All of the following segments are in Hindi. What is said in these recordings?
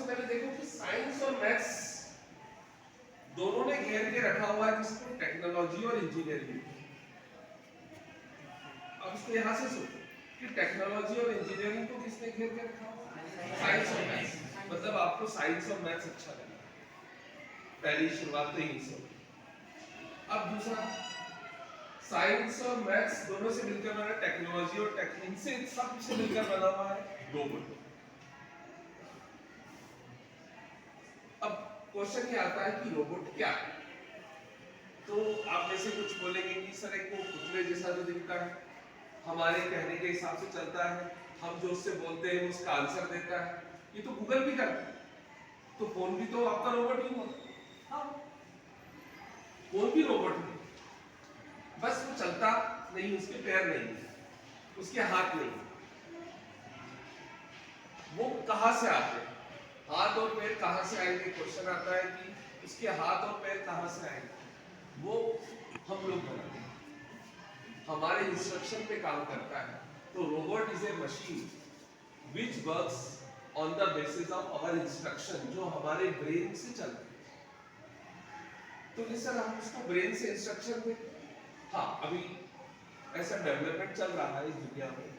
पहले देखो कि साइंस और मैथ्स दोनों ने घेर के रखा हुआ है किसको, टेक्नोलॉजी और इंजीनियरिंग। अब इसको यहां से सोचो कि टेक्नोलॉजी और इंजीनियरिंग को किसने घेर के रखा हुआ है, साइंस और मैथ्स। मतलब आपको साइंस और मैथ्स अच्छा लगा, पहली शुरुआत तो यहीं से होगी। अब दूसरा, साइंस और मैथ्स दोनों से मिलकर बना टेक्नोलॉजी और इनसे सबसे मिलकर बना हुआ है रोबोट। अब क्वेश्चन ये आता है कि रोबोट क्या है। तो आप में से कुछ बोलेंगे कि सर एक वो पुतले जैसा जो दिखता है, हमारे कहने के हिसाब से चलता है, हम जो उससे बोलते हैं उसका आंसर देता है, ये तो गूगल भी करता है, तो फोन भी तो आपका रोबोट ही होता। हाँ, फोन भी रोबोट है, बस वो चलता नहीं, उसके पैर नहीं, उसके हाथ नहीं। वो कहां से आते हैं, हाथ और पैर कहां से आएंगे, क्वेश्चन आता है कि उसके हाथ और पैर कहां से आएंगे। वो हम लोग बनाते हैं, हमारे इंस्ट्रक्शन पे काम करता है। तो robot is a machine which works on the basis of our instruction, जो हमारे ब्रेन से चलती है। तो सर हम उसको ब्रेन से इंस्ट्रक्शन दें। हाँ, अभी ऐसा डेवलपमेंट चल रहा है इस दुनिया में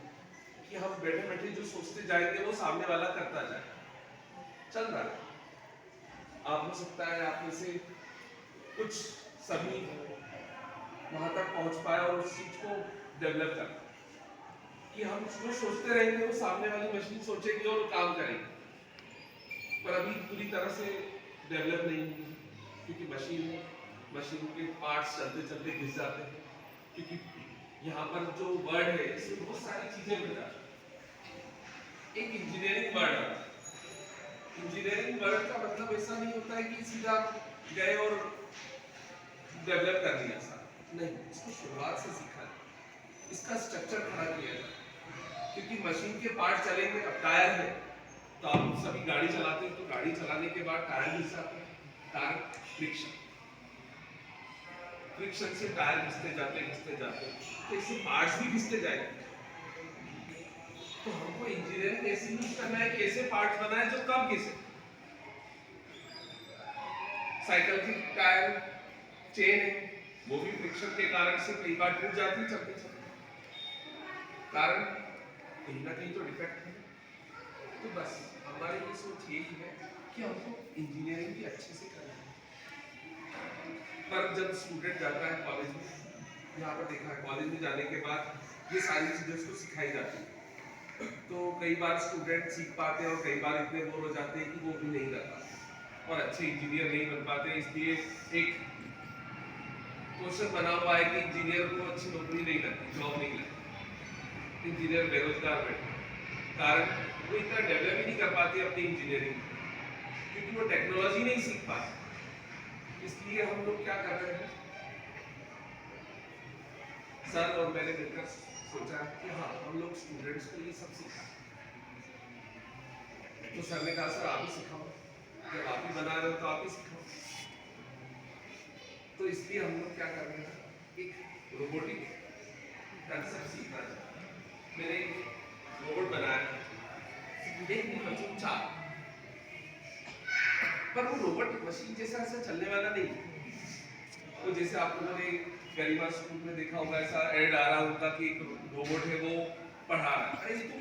कि हम बैठे बैठे जो सोचते जाएंगे वो सामने वाला करता जाए, चल रहा है। आप हो सकता है आप में से कुछ सभी वहां तक पहुंच पाए और उस चीज को डेवलप कर कि हम जो सोचते रहेंगे वो सामने वाली मशीन सोचेगी और काम करेगी। पर अभी पूरी तरह से डेवलप नहीं हुई, क्योंकि मशीन के पार्ट्स चलते चलते घिस जाते हैं। क्योंकि यहाँ पर जो वर्ड है इसमें बहुत सारी चीजें मिल जाती हैं। एक इंजीनियरिंग वर्ड है, इंजीनियरिंग वर्ड का मतलब ऐसा नहीं होता है कि सीधा गए और डेवलप कर दिया सारा, नहीं, इसको शुरुआत से सीखा है, इसका स्ट्रक्चर खड़ा किया है। क्योंकि मशीन के पार्ट चलेंगे, अब टायर है तो आप सभी गाड़ी चलाते हैं, तो गाड़ी चलाने के बाद टायर घिस जाते हैं, टायर फ्रिक्शन से टायर घिसते जाते तो इससे पार्ट्स भी घिसते जाएंगे। तो हमको इंजीनियरिंग ऐसी यूज करना है कि ऐसे पार्ट्स बनाए जो कम घिसे। साइकिल की टायर चेन है, वो भी फ्रिक्शन के कारण से कई बार टूट जाती है चलते चलते, कारण कहीं ना कहीं तो डिफेक्ट है। तो बस हमारी ये सोच यही है कि हमको इंजीनियरिंग भी अच्छे से करना है। पर जब स्टूडेंट जाता है कॉलेज में, यहाँ पर देखा है कॉलेज में जाने के बाद ये सारी चीजें उसको सिखाई जाती है। तो कई बार स्टूडेंट सीख पाते हैं और कई बार इतने बोर हो जाते हैं कि वो भी नहीं कर पाते और अच्छे इंजीनियर नहीं बन पाते। इसलिए एक क्वेश्चन बना हुआ है कि इंजीनियर को अच्छी नौकरी नहीं लगती, जॉब नहीं लगती, इंजीनियर बेरोजगार बैठे, कारण वो इतना डेवलप ही नहीं कर पाते अपनी इंजीनियरिंग, क्योंकि वो टेक्नोलॉजी नहीं सीख पाते। इसलिए हम लोग क्या कर रहे हैं, सर और मैंने मिलकर सोचा कि हाँ हम लोग स्टूडेंट्स को ये सब सिखाएं। तो सर ने कहा सर आप ही सिखाओ, जब आप ही बना रहे हो तो आप ही सिखाओ। तो इसलिए हम लोग क्या कर रहे हैं, एक रोबोटिक कंसेप्ट सीखना चाहते हैं। मैंने एक रोबोट बनाया, एक चार, पर वो रोबोट मशीन जैसा ऐसा चलने वाला नहीं। तो जैसे आप लोगों ने गरिमा स्कूल में देखा होगा, ऐसा ऐड आ रहा होगा कि एक रोबोट है वो पढ़ा रहा है। अरे तुम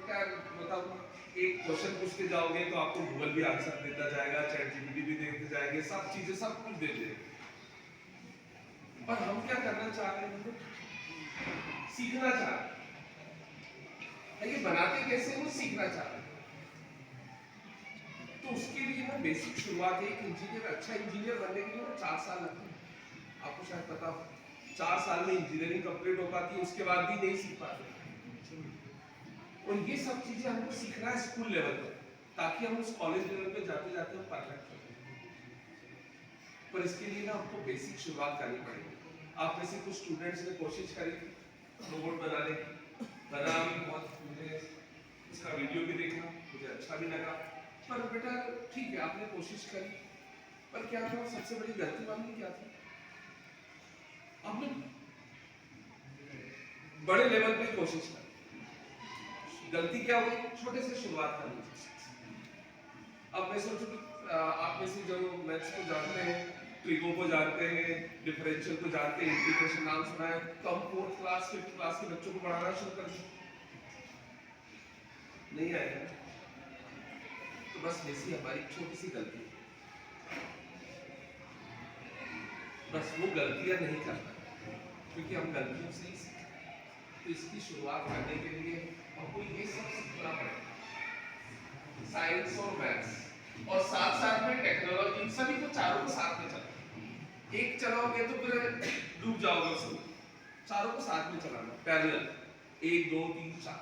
क्या बताओ, एक क्वेश्चन पूछते जाओगे तो आपको गूगल भी आंसर देता जाएगा, चैट जीपीटी भी देते जाएंगे, सब चीजें सब कुछ दे देंगे। पर हम क्या करना चाह रहे हैं, सीखना चाह रहे हैं, ये बनाते कैसे वो सीखना चाह रहे हैं। तो उसके लिए ना बेसिक शुरुआत है। एक इंजीनियर, अच्छा इंजीनियर बनने के लिए ना 4 साल लगते हैं, आपको शायद पता हो। 4 साल में इंजीनियरिंग कंप्लीट हो पाती है, उसके बाद भी नहीं सीख पाते। और ये सब चीजें हमको सीखना है स्कूल लेवल पर, ताकि हम उस कॉलेज लेवल पे जाते जाते हम परफेक्ट हो जाए। पर इसके लिए ना हमको बेसिक शुरुआत करनी पड़ेगी। आप में से कुछ स्टूडेंट्स ने कोशिश करी रोबोट बनाने की, बना भी बहुत, मुझे इसका वीडियो भी देखा, मुझे अच्छा भी लगा। पर बेटा ठीक है आपने कोशिश करी, पर क्या था सबसे बड़ी गलती मालूम क्या थी, आपने बड़े लेवल पे कोशिश करी। गलती क्या हुई, छोटे से शुरुआत करनी चाहिए। अब मैं सोचूं कि आप में से जो मैथ्स को जानते हैं, ट्रिगो को जानते हैं, डिफरेंशियल को जानते हैं, इंटीग्रेशन नाम सुना है, तो हम 4th क्लास 5th क्लास के बच्चों को पढ़ाना शुरू कर दें, नहीं आएगा। तो बस ऐसी हमारी छोटी सी गलती है, बस वो गलतियां नहीं करना, क्योंकि हम गलतियों से ही सीखते हैं। तो इसकी शुरुआत करने के लिए हमको ये सब सीखना पड़ेगा, साइंस और मैथ्स, और साथ साथ में टेक्नोलॉजी, सभी को चारों को साथ में चलाना। एक चलाओगे तो फिर डूब जाओगे उसमें, चारों को साथ में चलाना, पैरेलल, 1 2 3 4।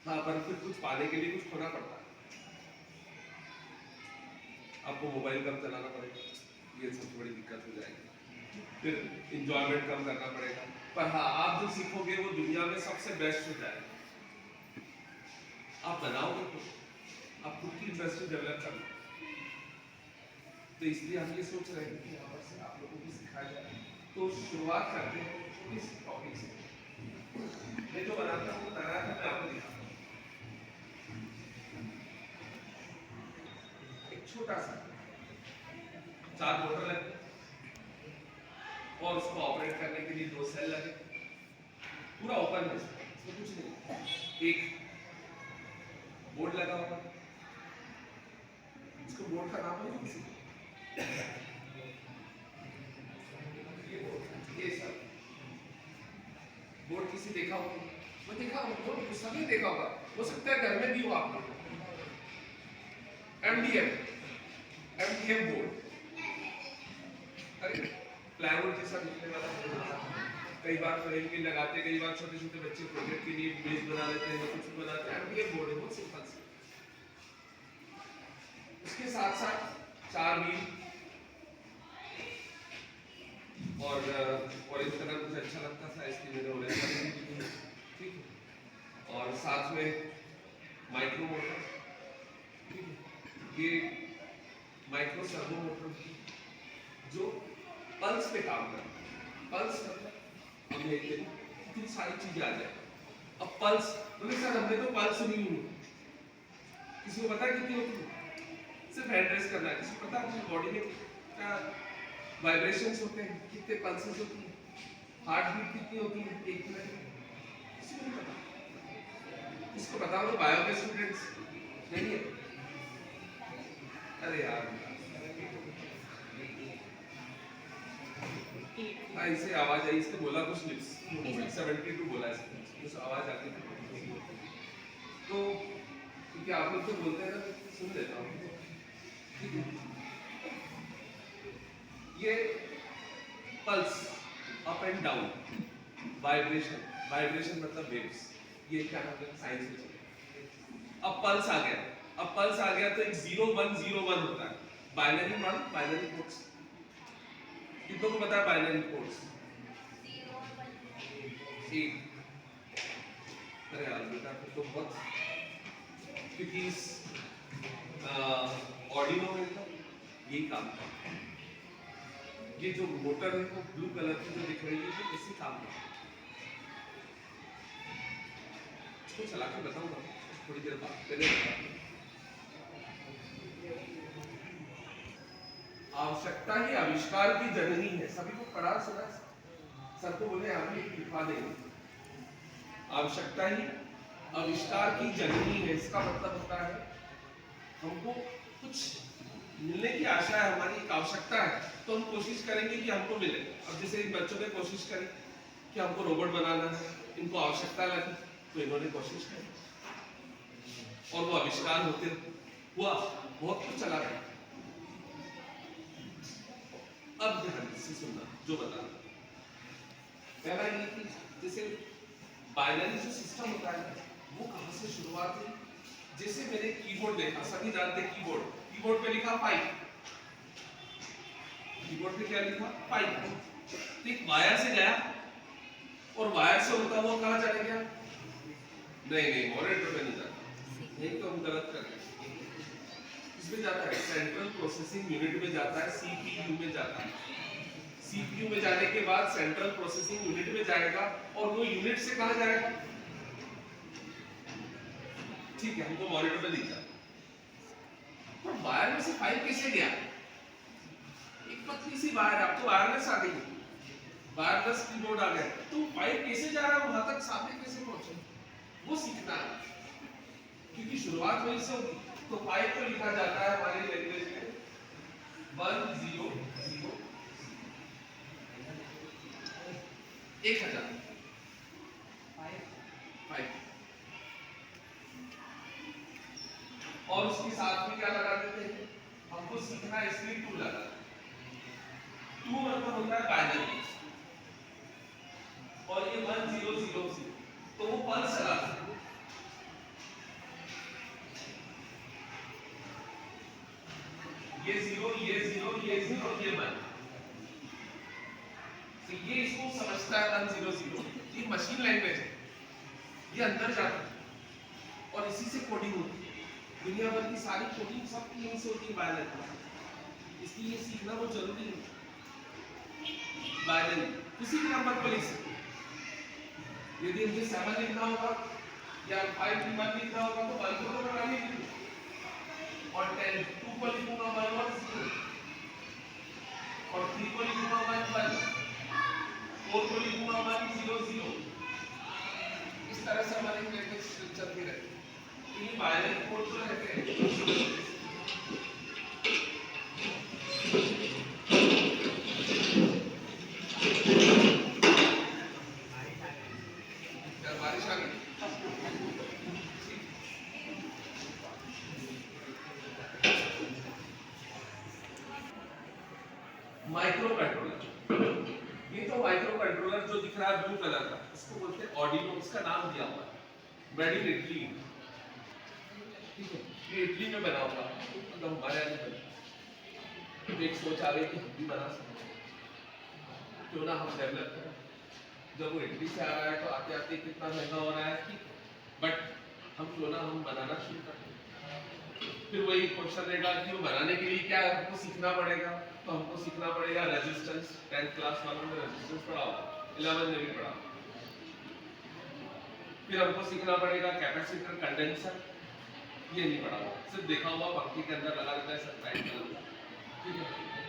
हाँ, पर फिर कुछ पाने के लिए कुछ खोना पड़ता है। आपको मोबाइल कम चलाना पड़ेगा, ये सबसे बड़ी दिक्कत हो जाएगी, फिर इंजॉयमेंट कम करना पड़ेगा। पर हाँ, आप जो सीखोगे वो दुनिया में सबसे बेस्ट हो जाएगा। आप बनाओगे तो आप खुद की इंडस्ट्री डेवलप करना। तो इसलिए हम ये सोच रहे हैं कि यहाँ पर से आप लोगों को सिखाया जाए। तो शुरुआत करते हैं छोटी सी टॉपिक से। मैं जो बनाता हूँ तैयार है, मैं आपको दिखाता हूँ। एक छोटा सा 4 मोटर लगे और उसको ऑपरेट करने के लिए 2 सेल लगे, पूरा ओपन है, इसमें कुछ नहीं। एक बोर्ड लगा हुआ, इसको बोर्ड का नाम है किसी ये सब बोर्ड किसी देखा होगा, मैं देखा हूँ, बोर्ड सभी देखा होगा, हो सकता है घर में भी हो आप लोग। एमडीएम बोर्ड, अरे प्लाईवुड जैसा दिखने वाला बोर्ड, कई बार फ्रेम के लगाते, कई बार छोटे छोटे बच्चे प्रोजेक्ट के लिए बेस बना लेते हैं, कुछ बनाते हैं। एमडीएम बोर्ड है, बहुत सिंपल सा। उसके साथ साथ 4 व्हील और ऑरेंज कलर मुझे अच्छा लगता था, इसलिए मैंने ऑरेंज कलर, ठीक है। और साथ में माइक्रो मोटर, ठीक है, ये माइक्रो सर्वो मोटर जो पल्स पे काम करता है। पल्स मतलब अब ये इतनी सारी चीजें आ जाए। अब पल्स बोले सर हमने तो पल्स सुनी हुई, किसी को पता है कितनी होती है? सिर्फ हैंड रेस करना है। किसी को पता है बॉडी में क्या वाइब्रेशंस होते हैं, कितने पल्सेस होती हैं, हार्ट बीट कितनी होती है 1 मिनट में? किसी को नहीं पता। इसको बताओ तो बायो के स्टूडेंट्स नहीं है। अरे यार ऐसे आवाज आई, इसने बोला कुछ नहीं, 72 बोला इसने, उस आवाज आती है। तो क्योंकि आप लोग तो बोलते हैं ना, सुन लेता हूँ। ये pulse up and down, vibration, vibration मतलब वेव्स, ये क्या नाम है साइंस में चले। अब पल्स आ गया, अब पल्स आ गया तो एक 0 1 0 1 होता है, बाइनरी मान, बाइनरी कोड्स। कितनों को पता है बाइनरी कोड्स? अरे यार बेटा तो बहुत, क्योंकि इस ऑर्डिनो में तो यही काम करता है। ये जो मोटर है वो ब्लू कलर की जो दिख रही है, ये इसी काम करता है। इसको चला के बताऊंगा थोड़ी देर बाद, पहले आवश्यकता ही आविष्कार की जननी है। सभी को पढ़ा सुना, सर को बोले हम लिखवा देंगे। आवश्यकता ही आविष्कार की जननी है, इसका मतलब होता है हमको कुछ मिलने की आशा है, हमारी एक आवश्यकता है, तो हम कोशिश करेंगे कि हमको मिले। अब जैसे इन बच्चों ने कोशिश करी कि हमको रोबोट बनाना है, इनको आवश्यकता लगी तो इन्होंने कोशिश करी और वो आविष्कार होते हुआ, बहुत कुछ चला गया। अब ध्यान से सुनना जो बता रहा हूं। पहला ये कि जैसे बाइनरी जो सिस्टम होता है वो कहां से शुरुआत हुई? जैसे मैंने कीबोर्ड देखा, सभी जानते हैं कीबोर्ड, कीबोर्ड पे लिखा पाइप, कीबोर्ड पे क्या लिखा? पाइप। एक वायर से गया और वायर से होता हुआ कहां चला गया? नहीं मॉनिटर पे नहीं जाता, नहीं तो हम गलत कर रहे हैं। इसमें जाता है सेंट्रल प्रोसेसिंग यूनिट में जाता है, सीपीयू में जाता है। सीपीयू में जाने के बाद सेंट्रल प्रोसेसिंग यूनिट में जाएगा और वो यूनिट से कहां जाएगा? ठीक है, हमको मॉनिटर पे दिखता है। तो वायर में से पाइप कैसे गया? एक पतली सी वायर, अब तो वायरलेस आ गई, वायरलेस कीबोर्ड आ गया, तो पाइप कैसे जा रहा है वहां तक, सामने कैसे पहुंचे, वो सीखना है, क्योंकि शुरुआत वहीं से होगी। तो पाइप को लिखा जाता है हमारी लैंग्वेज में 100 1000 पाइप, और उसके साथ में क्या लगा देते हैं, हमको सीखना है इसलिए 2 लगा, 2 मतलब होता है बाइनरी, और ये 1000, तो वो पल्स चलाता है, ये 0 ये 0 ये 0 ये 1, तो ये इसको समझता है 100, ये मशीन लैंग्वेज है, ये अंदर जाता है और इसी से कोडिंग होती है, दुनिया भर की सारी कोडिंग सब यहीं से होती है बाइनरी, इसलिए ये सीखना बहुत जरूरी है। बाइनरी किसी भी नंबर को लिख सकते, यदि मुझे 7 लिखना होगा या 5 की 1 लिखना होगा तो 1 को तो मैं नहीं लिखूंगा, और 10 2 को लिखूंगा 1 और 0, और 3 को लिखूंगा 1 1, 4 को लिखूंगा 1 0 0, इस तरह से हमारी लैंग्वेज चलती रहती है। तो ये बाइनरी कोड जो रहते हैं, बारिश आ गई, माइक्रो कंट्रोलर, ये तो माइक्रो कंट्रोलर जो दिख रहा है ब्लू कलर का, इसको बोलते हैं ऑर्डिनो, इसका नाम दिया हुआ है मेड इन इटली, ठीक है, ये इटली में बना हुआ है, मतलब हमारे यहाँ नहीं बना, तो एक सोच आ गई कि हम भी बना सकते हैं, क्यों ना हम डेवलप करें, जब वो इटली से आ रहा है तो आते आते कितना महंगा हो रहा है, ठीक, बट हम क्यों ना हम बनाना शुरू करें। फिर वही क्वेश्चन रहेगा कि वो बनाने के लिए क्या हमको सीखना पड़ेगा, तो हमको सीखना पड़ेगा रेजिस्टेंस, 10th क्लास वालों ने रेजिस्टेंस पढ़ा होगा, 11 में भी पढ़ा, फिर हमको सीखना पड़ेगा कैपेसिटर, कंडेंसर, ये नहीं पढ़ा होगा, सिर्फ देखा हुआ पंखे के अंदर लगा देता है सनलाइट का, ठीक है,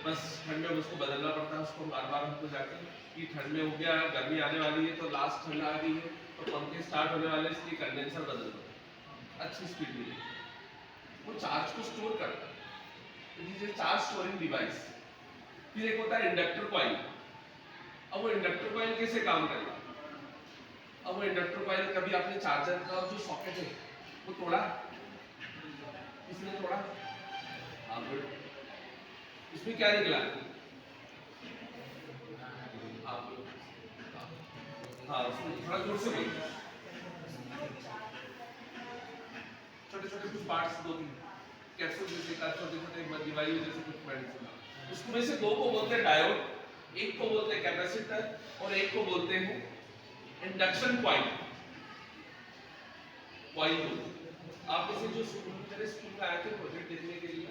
बस ठंड में उसको बदलना पड़ता है, उसको बार बार हमको जाके कि ठंड में हो गया, गर्मी आने वाली है तो लास्ट ठंड आ गई है तो पंखे स्टार्ट होने वाले, इसलिए कंडेंसर बदल दो, अच्छी स्पीड मिलेगी, वो चार्ज को स्टोर करता है, ये चार्ज स्टोरिंग डिवाइस। फिर एक होता है इंडक्टर कॉइल, अब वो इंडक्टर कॉइल कैसे काम करेगा, अब वो इंडक्टर कॉइल, कभी आपने चार्जर का जो सॉकेट है वो तोड़ा, इसने तोड़ा, हाँ गुड, इसमें क्या निकला, हाँ थोड़ा जोर से बोलिए, छोटे छोटे कुछ पार्ट्स, 2-3 कैप्सूल जैसे का, छोटे छोटे डिवाइस जैसे कुछ मेडिसिन, उसमें से 2 को बोलते हैं डायोड, एक को बोलते हैं कैपेसिटर, और एक को बोलते हैं इंडक्शन कॉइल, कॉइल बोलते हैं। आप जैसे जो मेरे स्कूल में आए थे प्रोजेक्ट देखने के लिए,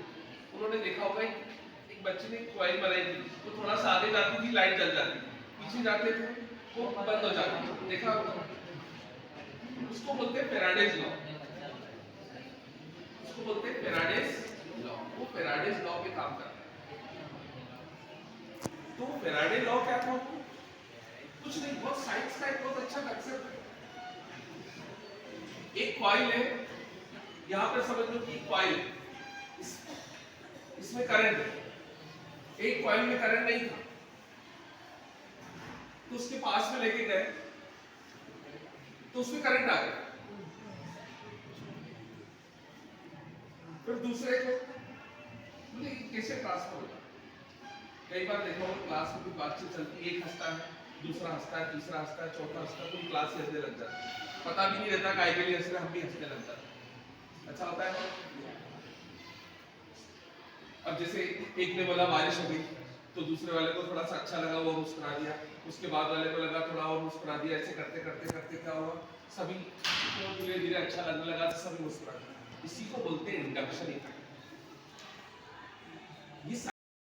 उन्होंने देखा होगा एक बच्चे ने कॉइल बनाई थी, वो थोड़ा सा आगे जाती थी लाइट जल जाती थी, पीछे जाते थे वो बंद हो जाती थी, देखा होगा, उसको बोलते हैं फैराडेज लॉ, उसको बोलते हैं फैराडेज लॉ, वो फैराडेज लॉ पे काम करता है। तो फैराडे लॉ क्या था, कुछ नहीं, बहुत साइंस का एक बहुत अच्छा कंसेप्ट है, एक कॉइल है, यहां पर समझ लो कि कॉइल है, इसमें करंट है, एक कॉइल में करंट नहीं था, तो उसके पास में लेके गए तो उसमें करंट आ गया, फिर दूसरे को बोले कैसे ट्रांसफर होगा, कई बार देखा होगा क्लास में कोई बातचीत चलती, एक हंसता है, दूसरा हंसता है, तीसरा हंसता है, चौथा हंसता है, पूरी क्लास हंसने लग जाती है, पता भी नहीं रहता काय के लिए हंस रहे, हम भी हंसने लग जाते हैं, अच्छा होता है। अब जैसे एक ने बोला बारिश हो गई, तो दूसरे वाले को थोड़ा सा अच्छा लगा, वो मुस्कुरा दिया, उसके बाद वाले को लगा थोड़ा और मुस्कुरा दिया, ऐसे करते करते करते क्या हुआ, सभी को धीरे धीरे अच्छा लगने लगा, तो सभी मुस्कुरा, इसी को बोलते हैं इंडक्शन इफेक्ट। ये